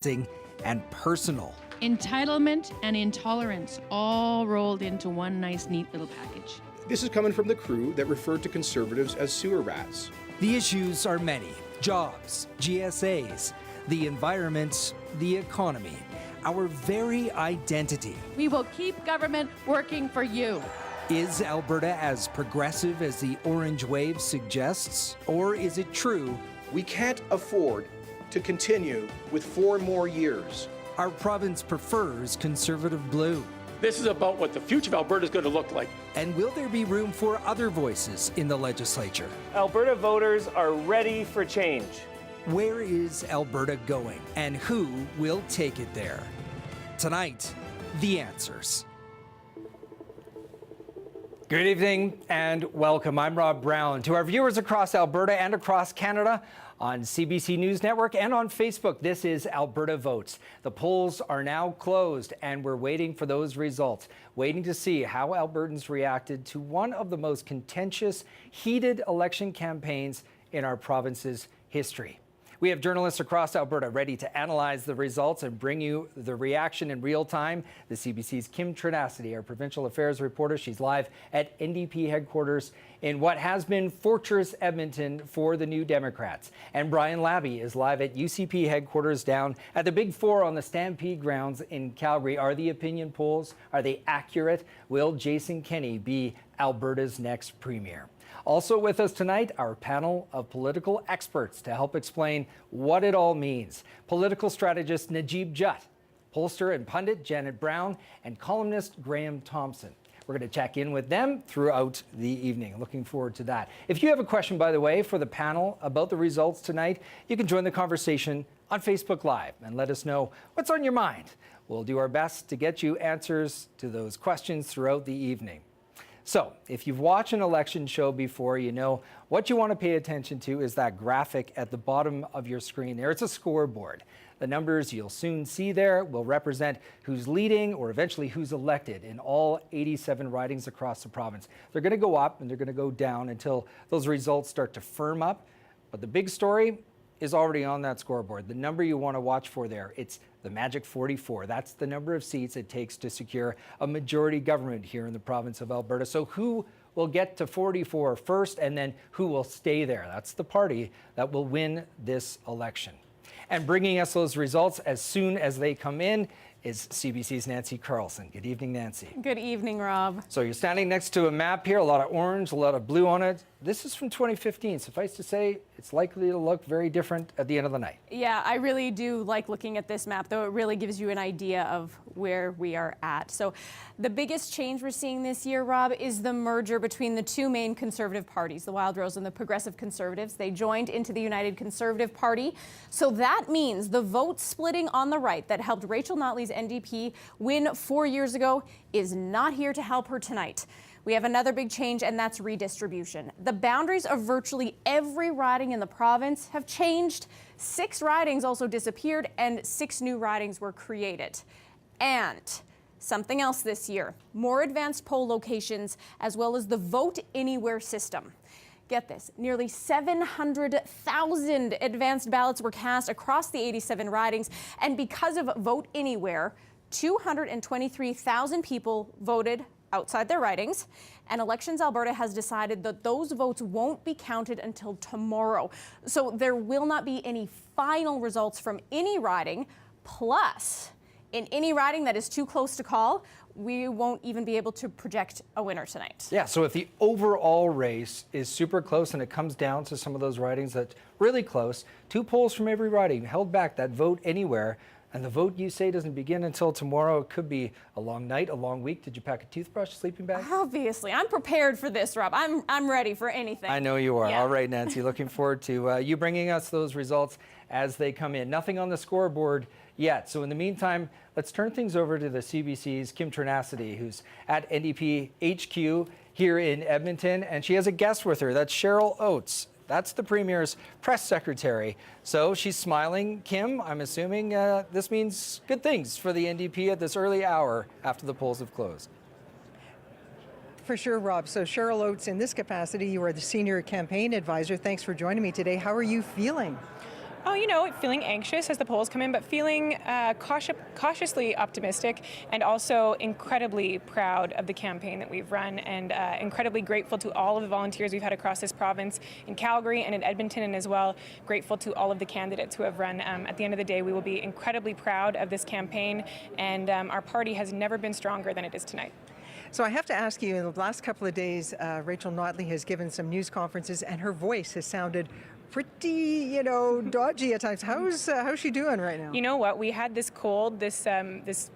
and personal. Entitlement and intolerance all rolled into one nice, neat little package. This is coming from the crew that referred to conservatives as sewer rats. The issues are many: jobs, GSAs, the environment, the economy, our very identity. We will keep government working for you. Is Alberta as progressive as the orange wave suggests? Or is it true We can't afford to continue with 4 more years. our province prefers conservative blue? This is about what the future of Alberta is going to look like. And will there be room for other voices in the legislature? Alberta voters are ready for change. Where is Alberta going, and who will take it there? Tonight, the answers. Good evening and welcome. I'm Rob Brown. To our viewers across Alberta and across Canada, on CBC News Network and on Facebook, this is Alberta Votes. The polls are now closed and we're waiting for those results, waiting to see how Albertans reacted to one of the most contentious, heated election campaigns in our province's history. We have journalists across Alberta ready to analyze the results and bring you the reaction in real time. The CBC's Kim Trinacity, our provincial affairs reporter, she's live at NDP headquarters in what has been Fortress Edmonton for the New Democrats. And Brian Labby is live at UCP headquarters down at the Big Four on the Stampede grounds in Calgary. Are the opinion polls, are they accurate? Will Jason Kenney be Alberta's next premier? Also with us tonight, our panel of political experts to help explain what it all means. Political strategist Najib Jutt, pollster and pundit Janet Brown, and columnist Graham Thompson. We're going to check in with them throughout the evening. Looking forward to that. If you have a question, by the way, for the panel about the results tonight, you can join the conversation on Facebook Live and let us know what's on your mind. We'll do our best to get you answers to those questions throughout the evening. So, if you've watched an election show before, you know what you want to pay attention to is that graphic at the bottom of your screen there. It's a scoreboard. The numbers you'll soon see there will represent who's leading or eventually who's elected in all 87 ridings across the province. They're going to go up and they're going to go down until those results start to firm up. But the big story is already on that scoreboard. The number you want to watch for there, it's the magic 44. That's the number of seats it takes to secure a majority government here in the province of Alberta. So who will get to 44 first, and then who will stay there? That's the party that will win this election. And bringing us those results as soon as they come in is CBC's Nancy Carlson. Good evening, Nancy. Good evening, Rob. So you're standing next to a map here, a lot of orange, a lot of blue on it. This is from 2015. Suffice to say, it's likely to look very different at the end of the night. Yeah, I really do like looking at this map, though it really gives you an idea of where we are at. So the biggest change we're seeing this year, Rob, is the merger between the two main conservative parties, the Wild Rose and the Progressive Conservatives. They joined into the United Conservative Party. So that means the vote splitting on the right that helped Rachel Notley's NDP win 4 years ago is not here to help her tonight. We have another big change, and that's redistribution. The boundaries of virtually every riding in the province have changed. 6 ridings also disappeared, and 6 new ridings were created. And something else this year, more advanced poll locations, as well as the Vote Anywhere system. Get this, nearly 700,000 advanced ballots were cast across the 87 ridings, and because of Vote Anywhere, 223,000 people voted outside their ridings, and Elections Alberta has decided that those votes won't be counted until tomorrow. So there will not be any final results from any riding. Plus, in any riding that is too close to call, we won't even be able to project a winner tonight. Yeah, so if the overall race is super close and it comes down to some of those ridings that's really close, 2 polls from every riding held back that Vote Anywhere. And the vote, you say, doesn't begin until tomorrow. It could be a long night, a long week. Did you pack a toothbrush, sleeping bag? Obviously. I'm prepared for this, Rob. I'm ready for anything. I know you are. Yeah. All right, Nancy. Looking forward to you bringing us those results as they come in. Nothing on the scoreboard yet. So in the meantime, let's turn things over to the CBC's Kim Trinacity, who's at NDP HQ here in Edmonton. And she has a guest with her. That's Cheryl Oates. That's the Premier's press secretary. So she's smiling. Kim, I'm assuming this means good things for the NDP at this early hour after the polls have closed. For sure, Rob. So Cheryl Oates, in this capacity, you are the senior campaign advisor. Thanks for joining me today. How are you feeling? Oh, feeling anxious as the polls come in, but feeling cautiously optimistic and also incredibly proud of the campaign that we've run and incredibly grateful to all of the volunteers we've had across this province in Calgary and in Edmonton, and as well grateful to all of the candidates who have run. At the end of the day, we will be incredibly proud of this campaign, and our party has never been stronger than it is tonight. So I have to ask you, in the last couple of days, Rachel Notley has given some news conferences and her voice has sounded pretty, dodgy at times. How's she doing right now? You know what? We had this cold, this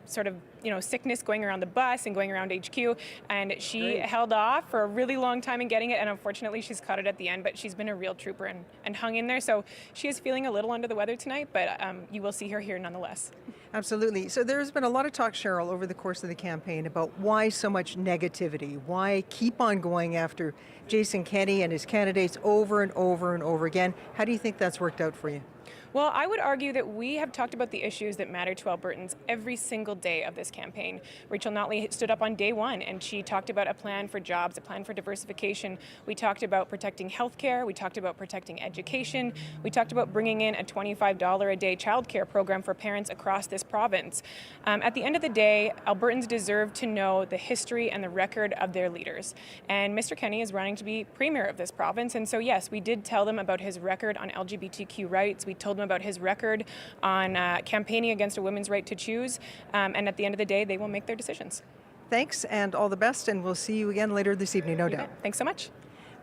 sort of sickness going around the bus and going around HQ, and she held off for a really long time in getting it, and unfortunately she's caught it at the end, but she's been a real trooper and hung in there. So she is feeling a little under the weather tonight, but you will see her here nonetheless. Absolutely. So there's been a lot of talk, Cheryl, over the course of the campaign about why so much negativity, why keep on going after Jason Kenney and his candidates over and over and over again. How do you think that's worked out for you? Well, I would argue that we have talked about the issues that matter to Albertans every single day of this campaign. Rachel Notley stood up on day one and she talked about a plan for jobs, a plan for diversification. We talked about protecting healthcare. We talked about protecting education. We talked about bringing in a $25 a day childcare program for parents across this province. At the end of the day, Albertans deserve to know the history and the record of their leaders. And Mr. Kenney is running to be premier of this province. And so, yes, we did tell them about his record on LGBTQ rights. We told them about his record on campaigning against a women's right to choose. And at the end of the day, they will make their decisions. Thanks and all the best, and we'll see you again later this evening, no doubt. Thanks so much.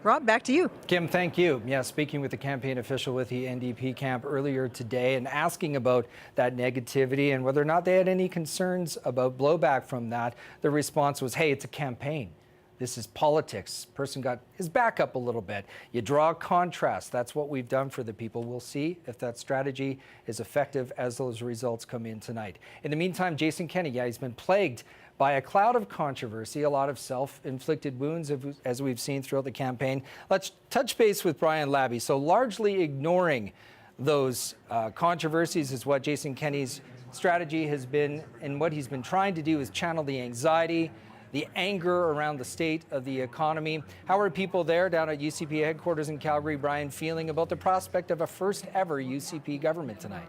Rob, back to you. Kim, thank you. Yeah, speaking with the campaign official with the NDP camp earlier today and asking about that negativity and whether or not they had any concerns about blowback from that, the response was, hey, it's a campaign. This is politics. Person got his back up a little bit. You draw a contrast. That's what we've done for the people. We'll see if that strategy is effective as those results come in tonight. In the meantime, Jason Kenney, he's been plagued by a cloud of controversy, a lot of self-inflicted wounds, as we've seen throughout the campaign. Let's touch base with Brian Labby. So largely ignoring those controversies is what Jason Kenney's strategy has been, and what he's been trying to do is channel the anxiety, the anger around the state of the economy. How are people there down at UCP headquarters in Calgary, Brian, feeling about the prospect of a first ever UCP government tonight?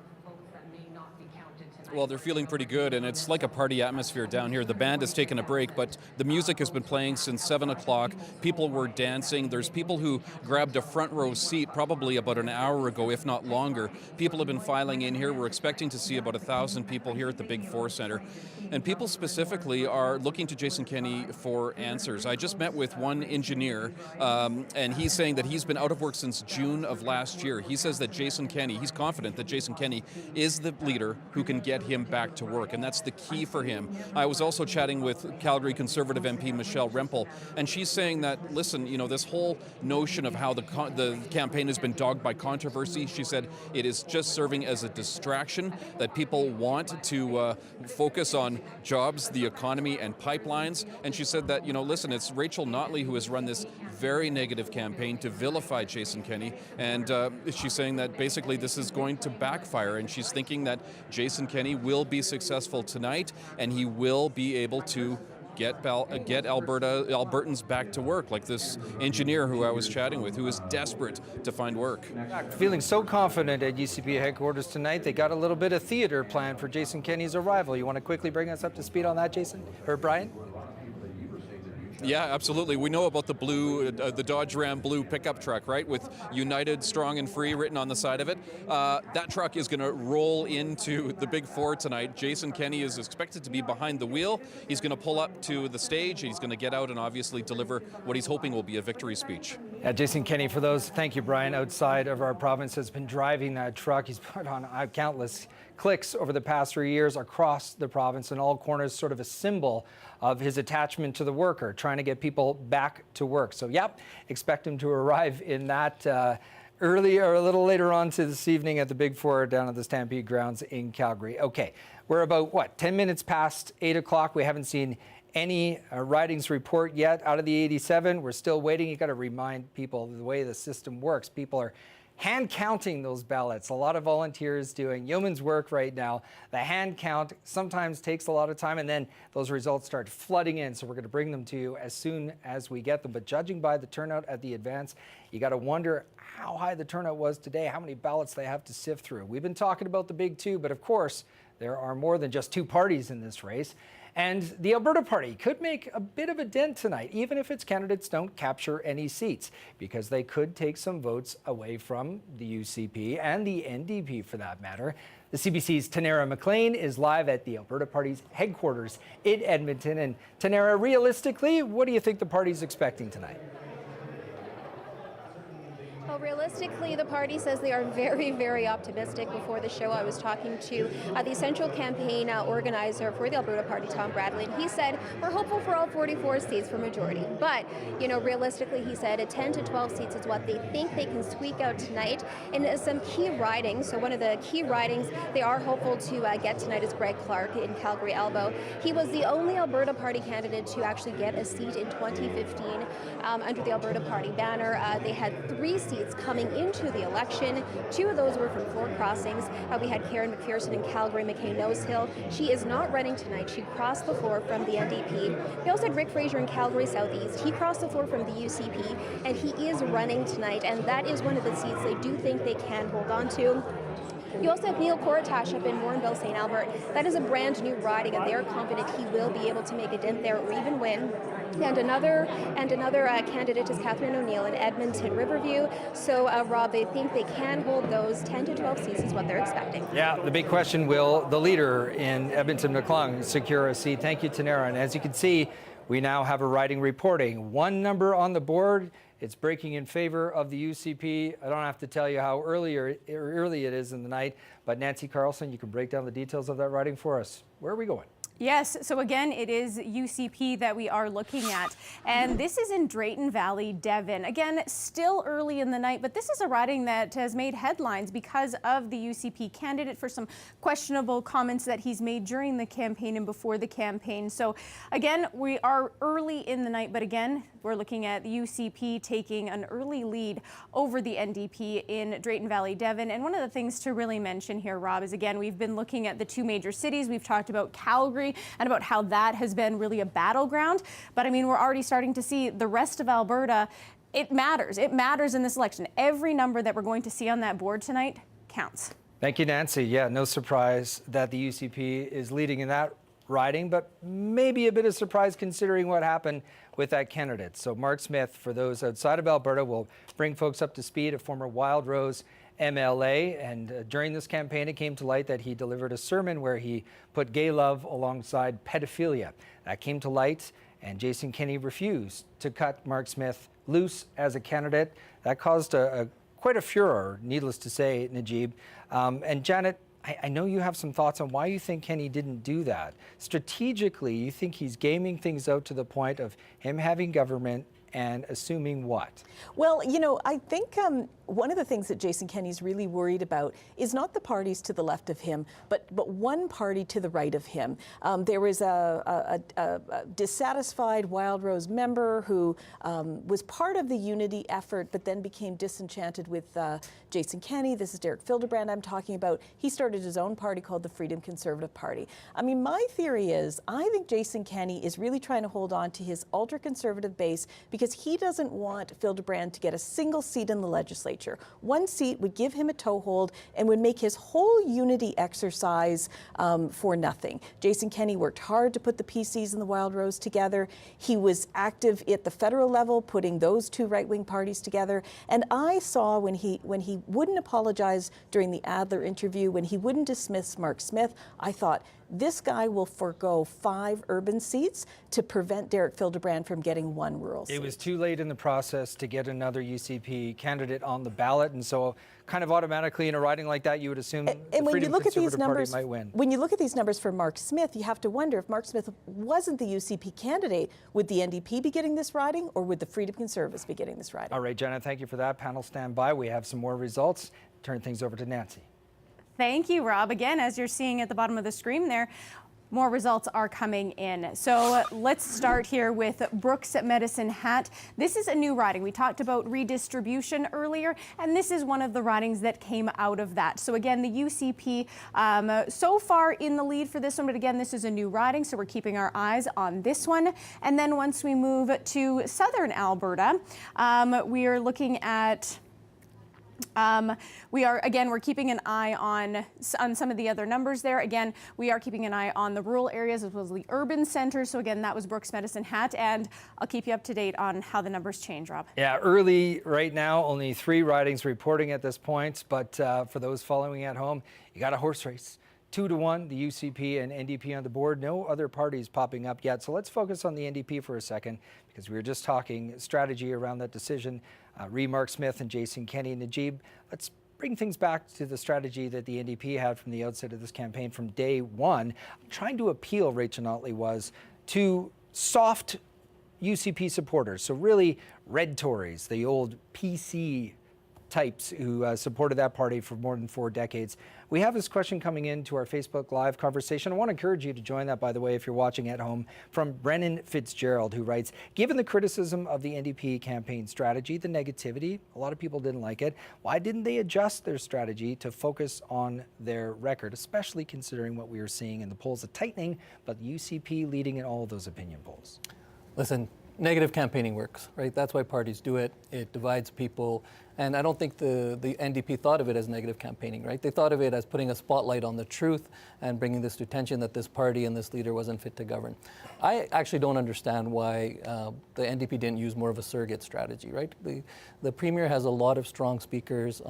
Well, they're feeling pretty good, and it's like a party atmosphere down here. The band has taken a break, but the music has been playing since 7 o'clock. People were dancing. There's people who grabbed a front row seat probably about an hour ago, if not longer. People have been filing in here. We're expecting to see about 1,000 people here at the Big Four Centre. And people specifically are looking to Jason Kenney for answers. I just met with one engineer, and he's saying that he's been out of work since June of last year. He says that Jason Kenney, he's confident that Jason Kenney is the leader who can get him back to work, and that's the key for him. I was also chatting with Calgary Conservative MP Michelle Rempel, and she's saying that, listen, this whole notion of how the campaign has been dogged by controversy, she said it is just serving as a distraction, that people want to focus on jobs, the economy, and pipelines. And she said that, listen, it's Rachel Notley who has run this very negative campaign to vilify Jason Kenney, and she's saying that basically this is going to backfire, and she's thinking that Jason Kenney will be successful tonight, and he will be able to get Albertans back to work, like this engineer who I was chatting with, who is desperate to find work. Feeling so confident at UCP headquarters tonight, they got a little bit of theater planned for Jason Kenney's arrival. You want to quickly bring us up to speed on that, Jason or Brian? Yeah, absolutely. We know about the Dodge Ram blue pickup truck, right, with United, Strong and Free written on the side of it. That truck is going to roll into the Big Four tonight. Jason Kenney is expected to be behind the wheel. He's going to pull up to the stage. He's going to get out and obviously deliver what he's hoping will be a victory speech. Yeah, Jason Kenney, for those, thank you, Brian, outside of our province, has been driving that truck. He's put on countless clicks over the past 3 years across the province in all corners, sort of a symbol of his attachment to the worker, trying to get people back to work. So, yep, expect him to arrive in that early or a little later on to this evening at the Big Four down at the Stampede grounds in Calgary. Okay, we're about, 10 minutes past 8 o'clock. We haven't seen any ridings report yet out of the 87. We're still waiting. You got to remind people the way the system works. People are hand counting those ballots. A lot of volunteers doing yeoman's work right now. The hand count sometimes takes a lot of time, and then those results start flooding in. So we're going to bring them to you as soon as we get them. But judging by the turnout at the advance, you got to wonder how high the turnout was today, how many ballots they have to sift through. We've been talking about the big two, but of course, there are more than just two parties in this race. And the Alberta Party could make a bit of a dent tonight, even if its candidates don't capture any seats, because they could take some votes away from the UCP and the NDP for that matter. The CBC's Tanera McLean is live at the Alberta Party's headquarters in Edmonton. And Tanera, realistically, what do you think the party's expecting tonight? Well, realistically, the party says they are very, very optimistic. Before the show, I was talking to the central campaign organizer for the Alberta Party, Tom Bradley, and he said, we're hopeful for all 44 seats for majority. But, you know, realistically, he said 10 to 12 seats is what they think they can squeak out tonight in some key ridings. So one of the key ridings they are hopeful to get tonight is Greg Clark in Calgary Elbow. He was the only Alberta Party candidate to actually get a seat in 2015 under the Alberta Party banner. They had 3 seats coming into the election. 2 of those were from Fort Crossings. We had Karen McPherson in Calgary, McKay Nosehill. She is not running tonight. She crossed the floor from the NDP. We also had Rick Fraser in Calgary Southeast. He crossed the floor from the UCP, and he is running tonight, and that is one of the seats they do think they can hold on to. You also have Neil Coratash up in Warrenville, St. Albert. That is a brand new riding, and they're confident he will be able to make a dent there or even win. And another candidate is Catherine O'Neill in Edmonton, Riverview. So, Rob, they think they can hold those 10 to 12 seats is what they're expecting. Yeah, the big question, will the leader in Edmonton McClung secure a seat? Thank you, Tanera. And as you can see, we now have a riding reporting. One number on the board. It's breaking in favor of the UCP. I don't have to tell you how early it is in the night, but Nancy Carlson, you can break down the details of that riding for us. Where are we going? Yes, so again, it is UCP that we are looking at, and this is in Drayton Valley, Devon. Again, still early in the night, but this is a riding that has made headlines because of the UCP candidate for some questionable comments that he's made during the campaign and before the campaign. So again, we are early in the night, but again, we're looking at the UCP taking an early lead over the NDP in Drayton Valley, Devon. And one of the things to really mention here, Rob, is again, we've been looking at the 2 major cities. We've talked about Calgary and about how that has been really a battleground. But I mean, we're already starting to see the rest of Alberta. It matters. It matters in this election. Every number that we're going to see on that board tonight counts. Thank you, Nancy. Yeah, no surprise that the UCP is leading in that riding, but maybe a bit of surprise considering what happened with that candidate. So Mark Smith, for those outside of Alberta, will bring folks up to speed, a former Wild Rose MLA, and during this campaign it came to light that he delivered a sermon where he put gay love alongside pedophilia. That came to light, and Jason Kenney refused to cut Mark Smith loose as a candidate. That caused quite a furor, needless to say, Najib. And Janet, I know you have some thoughts on why you think Kenney didn't do that. Strategically, you think he's gaming things out to the point of him having government and assuming what? Well, you know, I think one of the things that Jason Kenney's really worried about is not the parties to the left of him, but one party to the right of him. There was a dissatisfied Wild Rose member who was part of the unity effort, but then became disenchanted with Jason Kenney. This is Derek Fildebrand I'm talking about. He started his own party called the Freedom Conservative Party. I mean, my theory is I think Jason Kenney is really trying to hold on to his ultra-conservative base because he doesn't want Fildebrand to get a single seat in the legislature. One seat would give him a toehold and would make his whole unity exercise for nothing. Jason Kenney worked hard to put the PCs and the Wild Rose together. He was active at the federal level, putting those 2 right-wing parties together. And I saw when he wouldn't apologize during the Adler interview, when he wouldn't dismiss Mark Smith, I thought, this guy will forego 5 urban seats to prevent Derek Fildebrand from getting 1 rural seat. It was too late in the process to get another UCP candidate on the ballot, and so kind of automatically in a riding like that, you would assume the Freedom Conservative Party might win. When you look at these numbers for Mark Smith, you have to wonder if Mark Smith wasn't the UCP candidate, would the NDP be getting this riding, or would the Freedom Conservatives be getting this riding? All right, Jenna, thank you for that. Panel, stand by. We have some more results. Turn things over to Nancy. Thank you, Rob. Again, as you're seeing at the bottom of the screen there, More results are coming in. So let's start here with Brooks Medicine Hat. This is a new riding. We talked about redistribution earlier, and this is one of the ridings that came out of that. So again, the UCP so far in the lead for this one, but again, this is a new riding, so we're keeping our eyes on this one. And then once we move to southern Alberta, we are looking at we're keeping an eye on some of the other numbers there. Again, we are keeping an eye on the rural areas as well as the urban centers. So again, that was Brooks Medicine Hat, and I'll keep you up to date on how the numbers change, Rob. Yeah, early right now, only 3 ridings reporting at this point. But for those following at home, you got a horse race. 2-1, the UCP and NDP on the board. No other parties popping up yet. So let's focus on the NDP for a second, because we were just talking strategy around that decision. Mark Smith and Jason Kenney. Najib, let's bring things back to the strategy that the NDP had from the outset of this campaign from day one. Trying to appeal, Rachel Notley, was to soft UCP supporters. So really red Tories, the old PC types who supported that party for more than 4 decades. We have this question coming into our Facebook Live conversation. I want to encourage you to join that, by the way, if you're watching at home, from Brennan Fitzgerald, who writes, given the criticism of the NDP campaign strategy, the negativity, a lot of people didn't like it, why didn't they adjust their strategy to focus on their record, especially considering what we are seeing in the polls, a tightening, but the UCP leading in all of those opinion polls? Listen, negative campaigning works, right? That's why parties do it. It divides people. And I don't think the NDP thought of it as negative campaigning, right? They thought of it as putting a spotlight on the truth and bringing this to attention that this party and this leader wasn't fit to govern. I actually don't understand why the NDP didn't use more of a surrogate strategy, right? The Premier has a lot of strong speakers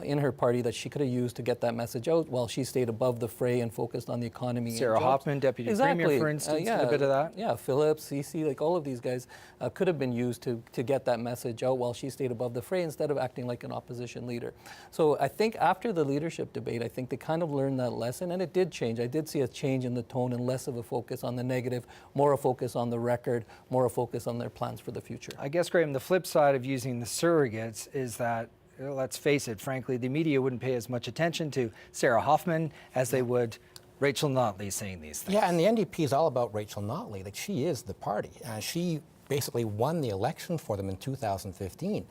in her party that she could have used to get that message out while she stayed above the fray and focused on the economy. Sarah Hoffman, Deputy Premier, for instance, did a bit of that. Yeah, Phillips, CC, like all of these guys could have been used to get that message out while she stayed above the fray instead of acting like an opposition leader. So I think after the leadership debate, I think they kind of learned that lesson, and it did change. I did see a change in the tone and less of a focus on the negative, more a focus on the record, more a focus on their plans for the future. I guess, Graham, the flip side of using the surrogates is that, let's face it, frankly, the media wouldn't pay as much attention to Sarah Hoffman as they would Rachel Notley saying these things. Yeah, and the NDP is all about Rachel Notley. Like, she is the party. She basically won the election for them in 2015.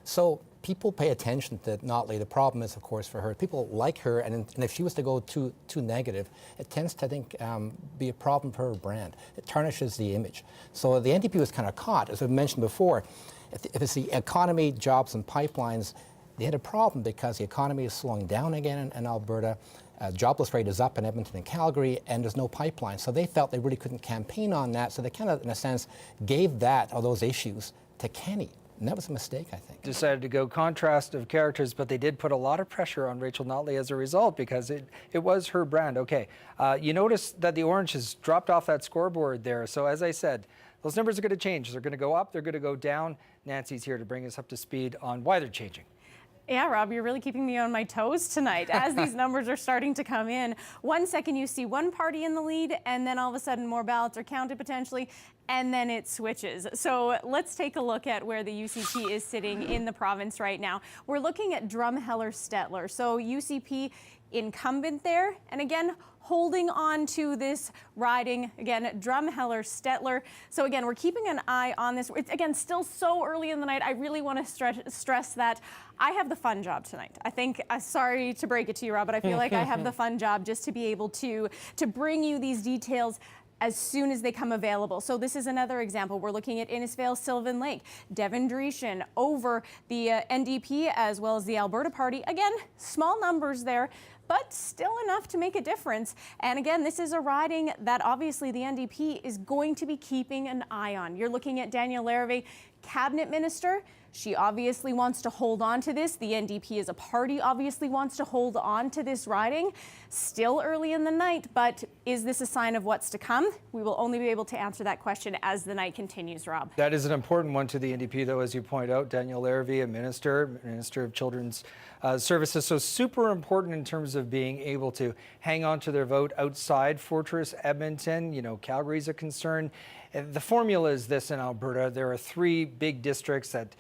So people pay attention to Notley. The problem is, of course, for her, people like her, and if she was to go too negative, it tends to, I think, be a problem for her brand. It tarnishes the image. So the NDP was kind of caught, as I mentioned before. If it's the economy, jobs, and pipelines, they had a problem because the economy is slowing down again in Alberta. Jobless rate is up in Edmonton and Calgary, and there's no pipeline. So they felt they really couldn't campaign on that. So they kind of, in a sense, gave all those issues to Kenney. And that was a mistake, I think. Decided to go contrast of characters, but they did put a lot of pressure on Rachel Notley as a result because it was her brand. Okay, you notice that the orange has dropped off that scoreboard there. So as I said, those numbers are going to change. They're going to go up, they're going to go down. Nancy's here to bring us up to speed on why they're changing. Yeah, Rob, you're really keeping me on my toes tonight as these numbers are starting to come in. 1 second you see one party in the lead, and then all of a sudden more ballots are counted potentially, and then it switches. So let's take a look at where the UCP is sitting in the province right now. We're looking at Drumheller-Stettler. So UCP incumbent there, and again, holding on to this riding, again, Drumheller-Stettler. So again, we're keeping an eye on this. It's, again, still so early in the night. I really want to stress that I have the fun job tonight. I think, sorry to break it to you, Rob, but I feel like I have the fun job just to be able to bring you these details as soon as they come available. So this is another example. We're looking at Innisfail, Sylvan Lake, Devon Dreeshen over the NDP as well as the Alberta Party. Again, small numbers there, but still enough to make a difference. And again, this is a riding that obviously the NDP is going to be keeping an eye on. You're looking at Danielle Larrivee, cabinet minister. She obviously wants to hold on to this. The NDP as a party obviously wants to hold on to this riding. Still early in the night, but is this a sign of what's to come? We will only be able to answer that question as the night continues, Rob. That is an important one to the NDP, though, as you point out. Danielle Larrivee, a Minister of Children's Services. So super important in terms of being able to hang on to their vote outside Fortress Edmonton. You know, Calgary's a concern. The formula is this in Alberta. There are 3 big districts that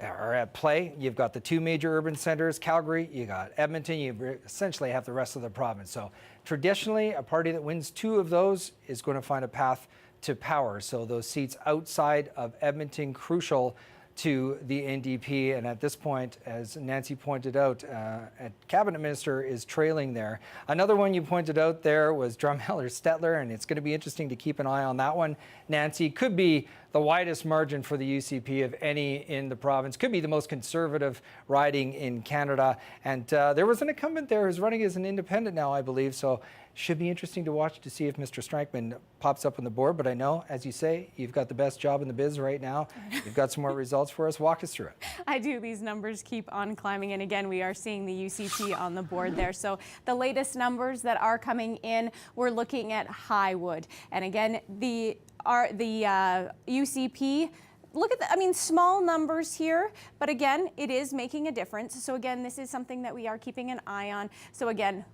are at play. You've got the two major urban centers, Calgary, you got Edmonton, you essentially have the rest of the province. So traditionally, a party that wins two of those is going to find a path to power. So those seats outside of Edmonton, crucial to the NDP. And at this point, as Nancy pointed out, a cabinet minister is trailing there. Another one you pointed out there was Drumheller Stettler, and it's going to be interesting to keep an eye on that one. Nancy, could be the widest margin for the UCP of any in the province, could be the most conservative riding in Canada. And there was an incumbent there who's running as an independent now, I believe. So should be interesting to watch to see if Mr. Strankman pops up on the board. But I know, as you say, you've got the best job in the biz right now. You've got some more results for us. Walk us through it. I do. These numbers keep on climbing. And again, we are seeing the UCP on the board there. So the latest numbers that are coming in, we're looking at Highwood. And again, the UCP, look at the, small numbers here, but again, it is making a difference. So again, this is something that we are keeping an eye on. So again,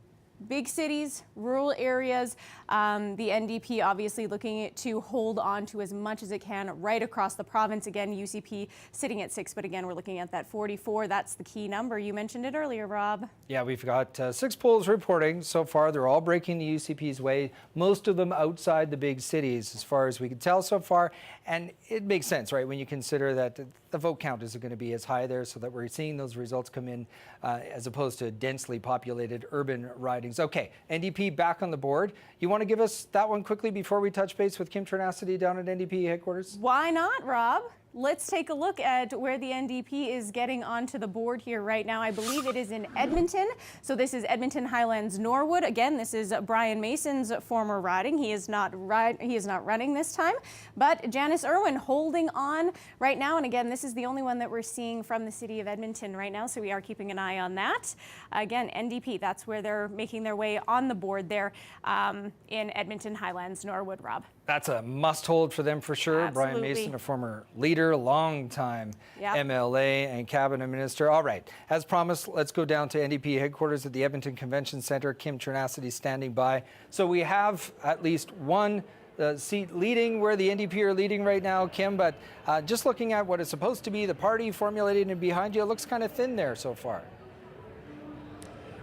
big cities, rural areas, the NDP obviously looking to hold on to as much as it can right across the province. Again, UCP sitting at 6, but again, we're looking at that 44. That's the key number. You mentioned it earlier, Rob. Yeah, we've got 6 polls reporting so far. They're all breaking the UCP's way, most of them outside the big cities, as far as we can tell so far. And it makes sense, right, when you consider that the vote count isn't going to be as high there, so that we're seeing those results come in as opposed to densely populated urban ridings. Okay, NDP back on the board. You want to give us that one quickly before we touch base with Kim Ternacity down at NDP headquarters? Why not, Rob? Let's take a look at where the NDP is getting onto the board here right now. I believe it is in Edmonton. So this is Edmonton Highlands Norwood. Again, this is Brian Mason's former riding. He is not running this time. But Janice Irwin holding on right now. And again, this is the only one that we're seeing from the city of Edmonton right now. So we are keeping an eye on that. Again, NDP, that's where they're making their way on the board there in Edmonton Highlands Norwood, Rob. That's a must hold for them for sure. Absolutely. Brian Mason, a former leader, long-time MLA and cabinet minister. All right, as promised, let's go down to NDP headquarters at the Edmonton Convention Centre. Kim Ternacity standing by. So we have at least one seat leading where the NDP are leading right now, Kim, but just looking at what is supposed to be the party formulated and behind you, it looks kind of thin there so far.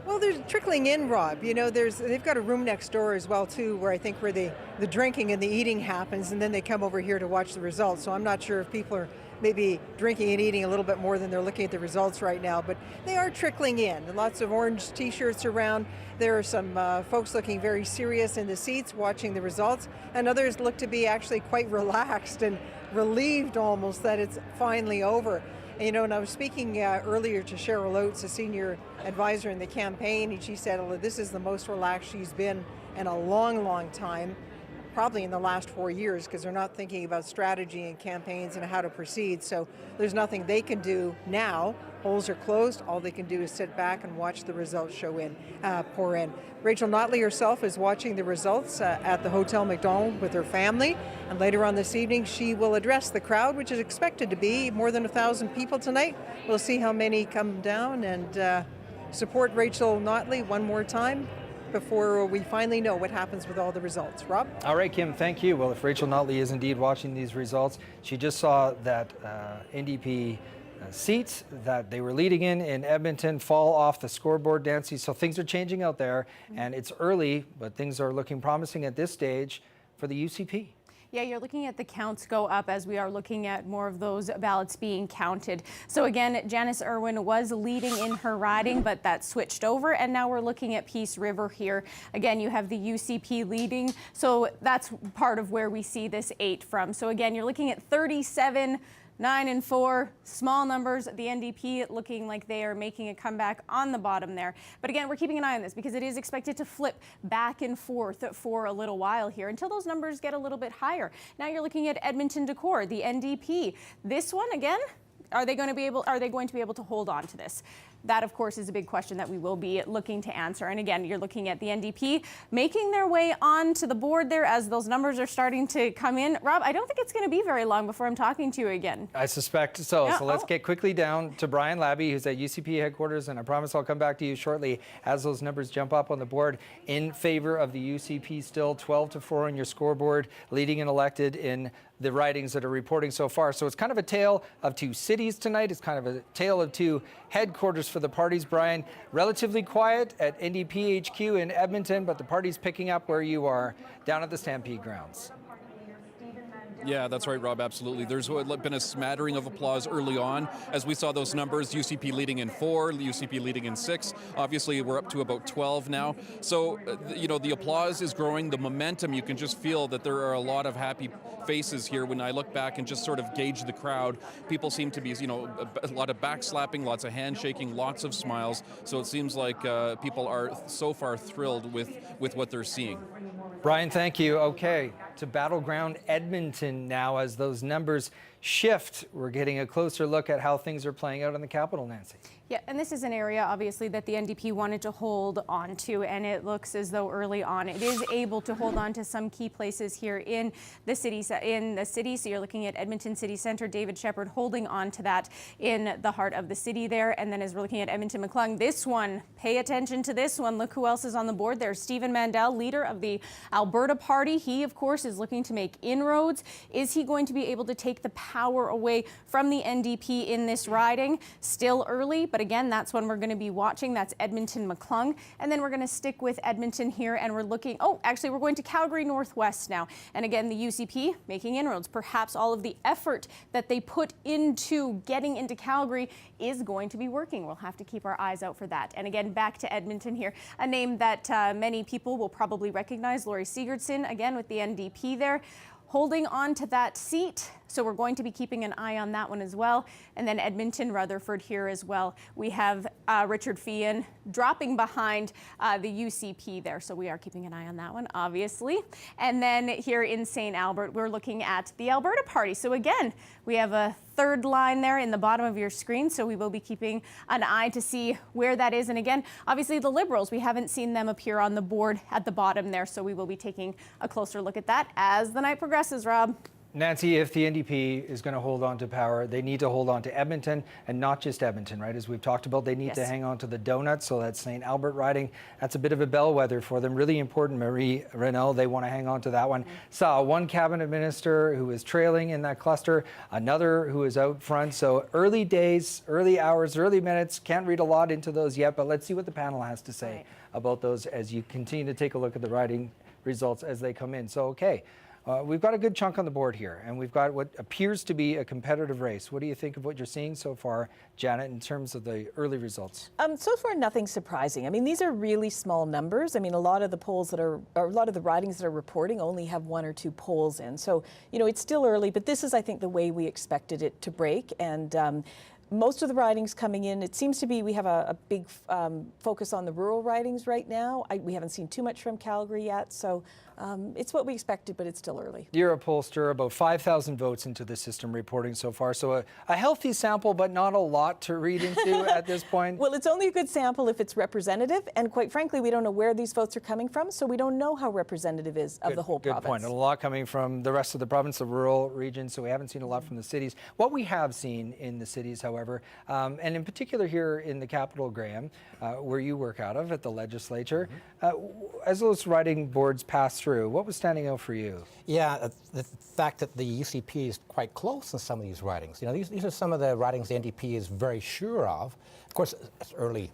Well, they're trickling in, Rob. You know, they've got a room next door as well, too, where I think where the drinking and the eating happens, and then they come over here to watch the results. So I'm not sure if people are maybe drinking and eating a little bit more than they're looking at the results right now, but they are trickling in. Lots of orange T-shirts around. There are some folks looking very serious in the seats watching the results, and others look to be actually quite relaxed and relieved almost that it's finally over. You know, and I was speaking earlier to Cheryl Oates, a senior advisor in the campaign, and she said, well, this is the most relaxed she's been in a long, long time, probably in the last 4 years, because they're not thinking about strategy and campaigns and how to proceed. So there's nothing they can do now. Polls are closed. All they can do is sit back and watch the results pour in. Rachel Notley herself is watching the results at the Hotel Macdonald with her family. And later on this evening, she will address the crowd, which is expected to be more than 1,000 people tonight. We'll see how many come down and support Rachel Notley one more time before we finally know what happens with all the results. Rob? All right, Kim, thank you. Well, if Rachel Notley is indeed watching these results, she just saw that NDP seats that they were leading in Edmonton fall off the scoreboard, Nancy. So things are changing out there, and it's early, but things are looking promising at this stage for the UCP. Yeah, you're looking at the counts go up as we are looking at more of those ballots being counted. So again, Janice Irwin was leading in her riding, but that switched over, and now we're looking at Peace River here. Again, you have the UCP leading, so that's part of where we see this 8 from. So again, you're looking at 37, 9 and 4, small numbers. The NDP looking like they are making a comeback on the bottom there. But again, we're keeping an eye on this because it is expected to flip back and forth for a little while here until those numbers get a little bit higher. Now you're looking at Edmonton Decor, the NDP. This one again, are they going to be able to hold on to this? That, of course, is a big question that we will be looking to answer. And again, you're looking at the NDP making their way onto the board there as those numbers are starting to come in. Rob, I don't think it's going to be very long before I'm talking to you again. I suspect so. Yeah. So let's get quickly down to Brian Labby, who's at UCP headquarters, and I promise I'll come back to you shortly as those numbers jump up on the board in favor of the UCP still 12-4 on your scoreboard, leading and elected in the ridings that are reporting so far. So it's kind of a tale of two cities tonight. It's kind of a tale of two headquarters for the parties, Brian. Relatively quiet at NDP HQ in Edmonton, but the party's picking up where you are, down at the Stampede grounds. Yeah, that's right, Rob, absolutely. There's been a smattering of applause early on as we saw those numbers, UCP leading in 4, UCP leading in 6. Obviously, we're up to about 12 now. So, the applause is growing, the momentum, you can just feel that there are a lot of happy faces here. When I look back and just sort of gauge the crowd, people seem to be, a lot of backslapping, lots of handshaking, lots of smiles. So it seems like people are so far thrilled with what they're seeing. Brian, thank you. Okay, to battleground Edmonton now as those numbers shift. We're getting a closer look at how things are playing out in the capital, Nancy. Yeah, and this is an area, obviously, that the NDP wanted to hold on to, and it looks as though early on it is able to hold on to some key places here in the city. So you're looking at Edmonton City Centre, David Shepherd holding on to that in the heart of the city there. And then as we're looking at Edmonton McClung, this one, pay attention to this one. Look who else is on the board there. Stephen Mandel, leader of the Alberta Party. He, of course, is looking to make inroads. Is he going to be able to take the power away from the NDP in this riding? Still early, but again, that's when we're going to be watching. That's Edmonton McClung. And then we're going to stick with Edmonton here, and we're looking, we're going to Calgary Northwest now. And again, the UCP making inroads. Perhaps all of the effort that they put into getting into Calgary is going to be working. We'll have to keep our eyes out for that. And again, back to Edmonton here, a name that many people will probably recognize, Laurie Sigurdsson, again with the NDP there, holding on to that seat. So we're going to be keeping an eye on that one as well. And then Edmonton, Rutherford here as well. We have Richard Feehan dropping behind the UCP there. So we are keeping an eye on that one, obviously. And then here in St. Albert, we're looking at the Alberta Party. So again, we have a third line there in the bottom of your screen. So we will be keeping an eye to see where that is. And again, obviously the Liberals, we haven't seen them appear on the board at the bottom there. So we will be taking a closer look at that as the night progresses, Rob. Nancy, if the NDP is going to hold on to power, they need to hold on to Edmonton, and not just Edmonton, right? As we've talked about, they need to hang on to the donuts, so that's St. Albert riding. That's a bit of a bellwether for them. Really important, Marie Renaud, they want to hang on to that one. Saw one cabinet minister who is trailing in that cluster, another who is out front. So early days, early hours, early minutes, can't read a lot into those yet, but let's see what the panel has to say about those as you continue to take a look at the riding results as they come in. So, okay. We've got a good chunk on the board here, and we've got what appears to be a competitive race. What do you think of what you're seeing so far, Janet, in terms of the early results? So far, nothing surprising. I mean, these are really small numbers. I mean, a lot of the polls that are, or a lot of the ridings that are reporting only have 1 or 2 polls in. So, it's still early, but this is, I think, the way we expected it to break. And most of the ridings coming in, it seems to be we have a big focus on the rural ridings right now. We haven't seen too much from Calgary yet, so it's what we expected, but it's still early. You're a pollster, about 5,000 votes into the system reporting so far, so a healthy sample, but not a lot to read into at this point. Well, it's only a good sample if it's representative, and quite frankly, we don't know where these votes are coming from, so we don't know how representative is of the whole province. Good point. And a lot coming from the rest of the province, the rural region, so we haven't seen a lot from the cities. What we have seen in the cities, however, and in particular here in the capital, Graham, where you work out of at the legislature, as those riding boards pass through, what was standing out for you? Yeah, the fact that the UCP is quite close in some of these ridings. These are some of the ridings the NDP is very sure of. Of course, it's early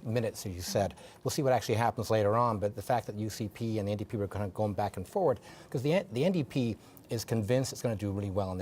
minutes, as you said. We'll see what actually happens later on, but the fact that UCP and the NDP were kind of going back and forward, because the NDP is convinced it's going to do really well in